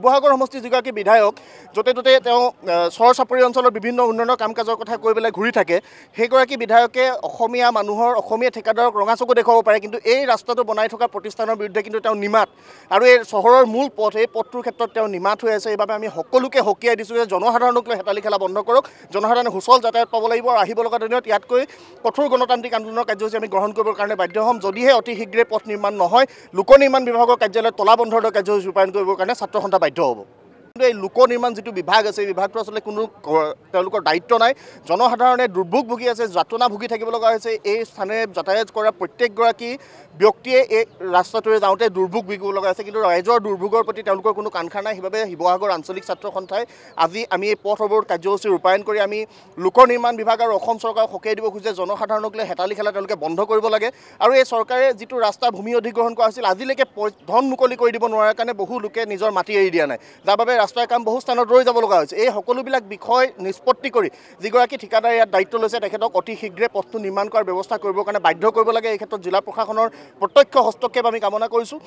শিৱসাগৰ সমষ্টিৰ যিগৰাকী বিধায়ক য'তে ত'তে তেওঁ চৰ চাপৰি অঞ্চলৰ বিভিন্ন উন্নয়নৰ কাম কাজৰ কথা কৈ পেলাই ঘূৰি থাকে সেইগৰাকী বিধায়কে অসমীয়া মানুহৰ অসমীয়া ঠিকাদাৰক ৰঙা চকু দেখুৱাব পাৰে কিন্তু এই ৰাস্তাটো বনাই থকা প্ৰতিষ্ঠানৰ বিৰুদ্ধে কিন্তু তেওঁ নিমাত আৰু এই চহৰৰ মূল পথ এই পথটোৰ ক্ষেত্ৰত তেওঁ নিমাত হৈ আছে। এইবাবে আমি সকলোকে সকীয়াই দিছোঁ যে জনসাধাৰণক লৈ হেতালি খেলা বন্ধ কৰক, জনসাধাৰণে সুচল যাতায়াত পাব লাগিব আৰু আহিব লগা দিনত ইয়াতকৈ কঠোৰ গণতান্ত্ৰিক আন্দোলনৰ কাৰ্যসূচী আমি গ্ৰহণ কৰিবৰ কাৰণে বাধ্য হ'ম যদিহে অতি শীঘ্ৰে পথ নিৰ্মাণ নহয় লোক নিৰ্মাণ বিভাগৰ কাৰ্যালয়ত তলা বন্ধৰ দৰে কাৰ্যসূচী ৰূপায়ণ কৰিবৰ কাৰণে ছাত্ৰ সন্থা বাধ্য হ'ব। কিন্তু এই লোক নিৰ্মাণ যিটো বিভাগ আছে এই বিভাগটো আচলতে কোনো তেওঁলোকৰ দায়িত্ব নাই। জনসাধাৰণে দুৰ্ভোগ ভুগি আছে, যাতনা ভুগি থাকিব লগা হৈছে। এই স্থানেৰে যাতায়াত কৰা প্ৰত্যেকগৰাকী ব্যক্তিয়ে এই ৰাস্তাটোৰে যাওঁতে দুৰ্ভোগ ভুগিব লগা আছে কিন্তু ৰাইজৰ দুৰ্ভোগৰ প্ৰতি তেওঁলোকৰ কোনো কাণখা নাই। সেইবাবে শিৱসাগৰ আঞ্চলিক ছাত্ৰ সন্থাই আজি আমি এই পথ অৱৰোধ কাৰ্যসূচী ৰূপায়ণ কৰি আমি লোক নিৰ্মাণ বিভাগ আৰু অসম চৰকাৰক সকীয়াই দিব খোজে জনসাধাৰণক লৈ হেতালি খেলা তেওঁলোকে বন্ধ কৰিব লাগে আৰু এই চৰকাৰে যিটো ৰাস্তা ভূমি অধিগ্ৰহণ কৰা হৈছিল আজিলৈকে ধন মুকলি কৰি দিব নোৱাৰাৰ কাৰণে বহু লোকে নিজৰ মাটি এৰি দিয়া নাই, যাৰ বাবে ৰাস্তাৰ কাম বহু স্থানত ৰৈ যাব লগা হৈছে। এই সকলোবিলাক বিষয় নিষ্পত্তি কৰি যিগৰাকী ঠিকাদাৰে ইয়াত দায়িত্ব লৈছে তেখেতক অতি শীঘ্ৰে পথটো নিৰ্মাণ কৰাৰ ব্যৱস্থা কৰিবৰ কাৰণে বাধ্য কৰিব লাগে। এই ক্ষেত্ৰত জিলা প্ৰশাসনৰ প্ৰত্যক্ষ হস্তক্ষেপ আমি কামনা কৰিছোঁ।